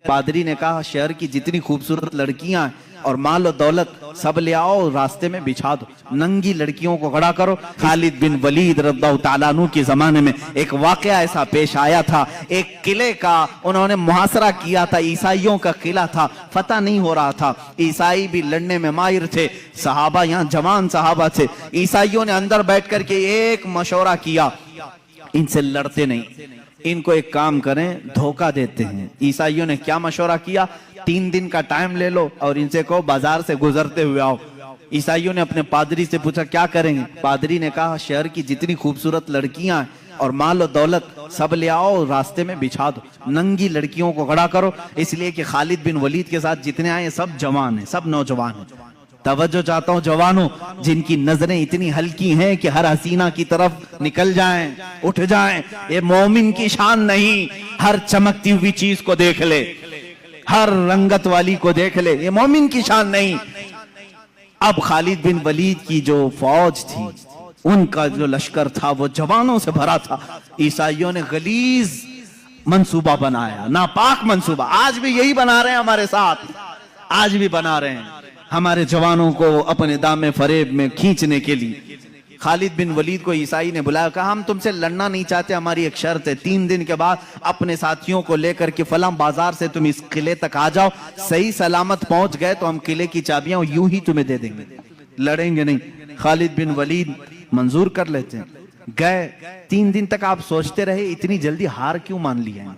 पादरी ने कहा शहर की जितनी खूबसूरत लड़कियां हैं और माल और दौलत सब ले आओ, रास्ते में बिछा दो, नंगी लड़कियों को खड़ा करो। खालिद बिन वलीद रज़ियल्लाहु ताला अन्हु के जमाने में एक वाकया ऐसा पेश आया था। एक किले का उन्होंने मुहासरा किया था, ईसाइयों का किला था, फतह नहीं हो रहा था। ईसाई भी लड़ने में माहिर थे, सहाबा यहाँ जवान सहाबा थे। ईसाइयों ने अंदर बैठ करके एक मशवरा किया, इनसे लड़ते नहीं, इनको एक काम करें, धोखा देते हैं। ईसाइयों ने क्या मशवरा किया, 3 दिन का टाइम ले लो और इनसे कहो बाजार से गुजरते हुए आओ। ईसाइयों ने अपने पादरी से पूछा क्या करेंगे। पादरी ने कहा शहर की जितनी खूबसूरत लड़कियां हैं और माल और दौलत सब ले आओ, रास्ते में बिछा दो, नंगी लड़कियों को खड़ा करो। इसलिए कि खालिद बिन वलीद के साथ जितने आए सब जवान हैं, सब नौजवान हैं। तवज्जो चाहता हूं जवानों, जिनकी नजरें इतनी हल्की हैं कि हर हसीना की तरफ निकल जाएं, उठ जाएं। ये मोमिन की शान नहीं, हर चमकती हुई चीज को देख ले, हर रंगत वाली को देख ले, ये मोमिन की शान नहीं। अब खालिद बिन वलीद की जो फौज थी, उनका जो लश्कर था वो जवानों से भरा था। ईसाइयों ने गलीज मंसूबा बनाया, नापाक मंसूबा। आज भी यही बना रहे हैं हमारे साथ, आज भी बना रहे हैं हमारे जवानों को अपने दामे फरेब में खींचने के लिए। खालिद बिन वलीद को ईसाई ने बुलाया, कहा हम तुमसे लड़ना नहीं चाहते, हमारी एक शर्त है, 3 दिन के बाद अपने साथियों को लेकर के फलां बाजार से तुम इस किले तक आ जाओ, सही सलामत पहुंच गए तो हम किले की चाबियां यूं ही तुम्हें दे देंगे, लड़ेंगे नहीं। खालिद बिन वलीद मंजूर कर लेते हैं, गए। 3 दिन तक आप सोचते रहे इतनी जल्दी हार क्यों मान ली है,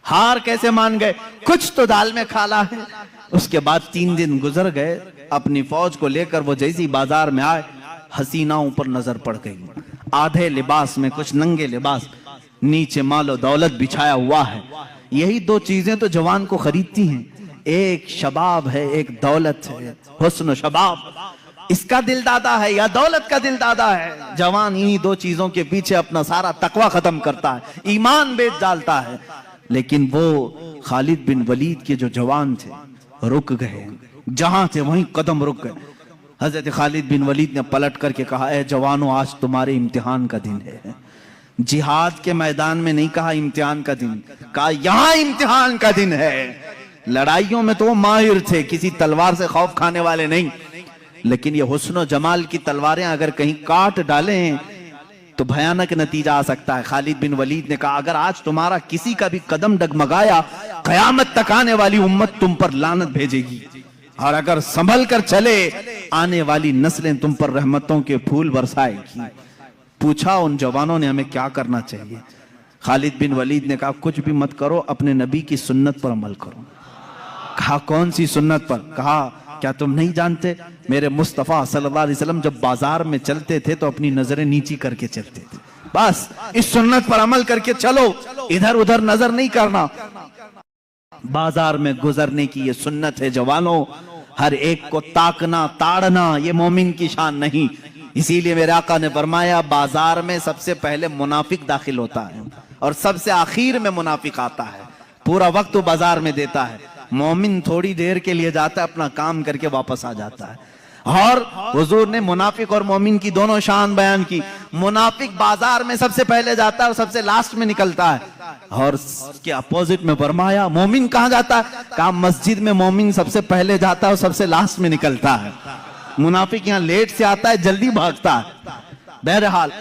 हार कैसे मान गए, कुछ तो दाल में खाला है। उसके बाद 3 दिन गुजर गए, अपनी फौज को लेकर वो जैसी बाजार में आए, हसीनाओं पर नजर पड़ गई, आधे लिबास में, कुछ नंगे लिबास, नीचे माल और दौलत बिछाया हुआ है। यही 2 चीजें तो जवान को खरीदती हैं, एक शबाब है, एक दौलत है। हुस्न शबाब इसका दिल दादा है या दौलत का दिल दादा है। जवान इन्हीं 2 चीजों के पीछे अपना सारा तकवा खत्म करता है, ईमान बेच डालता है। लेकिन वो खालिद बिन वलीद के जो जवान थे रुक गए, जहां थे वहीं कदम रुक गए। हजरत खालिद बिन वलीद ने पलट करके कहा, ए जवानों, आज तुम्हारे इम्तिहान का दिन है। जिहाद के मैदान में नहीं कहा इम्तिहान का दिन, कहा यहां इम्तिहान का दिन है। लड़ाइयों में तो वो माहिर थे, किसी तलवार से खौफ खाने वाले नहीं, लेकिन ये हुस्न जमाल की तलवारें अगर कहीं काट डालें तो भयानक नतीजा आ सकता है। खालिद बिन वलीद ने कहा अगर आज तुम्हारा किसी का भी कदम डगमगाया, कयामत तक आने वाली उम्मत तुम पर लानत भेजेगी, और अगर संभल कर चले आने वाली नस्लें तुम पर रहमतों के फूल बरसाएगी। पूछा उन जवानों ने हमें क्या करना चाहिए। खालिद बिन वलीद ने कहा कुछ भी मत करो, अपने नबी की सुन्नत पर अमल करो। कहा कौन सी सुन्नत पर। कहा क्या तुम नहीं जानते मेरे मुस्तफा सल्लल्लाहु अलैहि वसल्लम जब बाजार में चलते थे तो अपनी नजरें नीची करके चलते थे, बस इस सुन्नत पर अमल करके चलो, इधर उधर नजर नहीं करना। बाजार में गुजरने की ये सुन्नत है जवानों, हर एक को ताकना ताड़ना ये मोमिन की शान नहीं। इसीलिए मेरे आका ने फरमाया बाजार में सबसे पहले मुनाफिक दाखिल होता है और सबसे आखिर में मुनाफिक आता है, पूरा वक्त वो बाजार में देता है। मोमिन थोड़ी देर के लिए जाता है, अपना काम करके वापस आ जाता है। और हुजूर ने मुनाफिक और मोमिन की दोनों शान बयान की। मुनाफिक बाजार में सबसे पहले जाता है और सबसे लास्ट में निकलता है, और उसके अपोजिट में फरमाया मोमिन कहां जाता है। कहा मस्जिद में मोमिन सबसे पहले जाता है और सबसे लास्ट में निकलता है। मुनाफिक यहाँ लेट से आता है, जल्दी भागता है। बहरहाल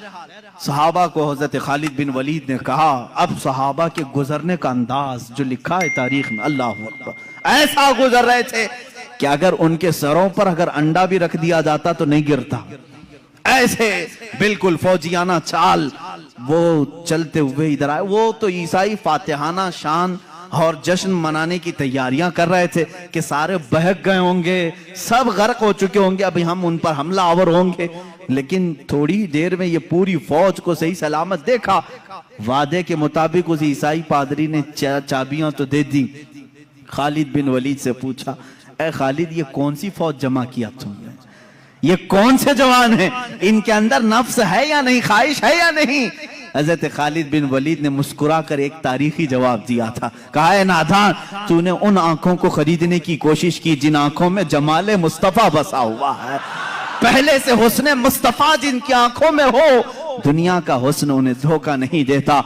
सहाबा को हजरत खालिद बिन वलीद ने कहा, अब सहाबा के गुजरने का अंदाज जो लिखा है तारीख में, अल्लाह अकबर, ऐसा गुजर रहे थे कि अगर उनके सरों पर अगर अंडा भी रख दिया जाता तो नहीं गिरता। ऐसे बिल्कुल फौजियाना चाल, वो चलते हुए इधर आए। वो तो ईसाई फातिहाना शान और जश्न मनाने की तैयारियां कर रहे थे कि सारे बहक गए होंगे, सब गर्क हो चुके होंगे, अभी हम उन पर हमला आवर होंगे। लेकिन थोड़ी देर में ये पूरी फौज को सही सलामत देखा। वादे के मुताबिक उस ईसाई पादरी ने चाबियां तो दे दी। खालिद बिन वलीद से पूछा, ए खालिद ये कौन सी फौज जमा किया तुमने, ये कौन से जवान हैं, इनके अंदर नफ्स है या नहीं, ख्वाहिश है या नहीं। हजरत खालिद बिन वलीद ने मुस्कुराकर एक तारीखी जवाब दिया था। कहा है नादान, तूने उन आंखों को खरीदने की कोशिश की जिन आंखों में जमाले मुस्तफा बसा हुआ है। पहले से हुस्ने मुस्तफा जिनकी आंखों में हो, दुनिया का हुस्न उन्हें धोखा नहीं देता।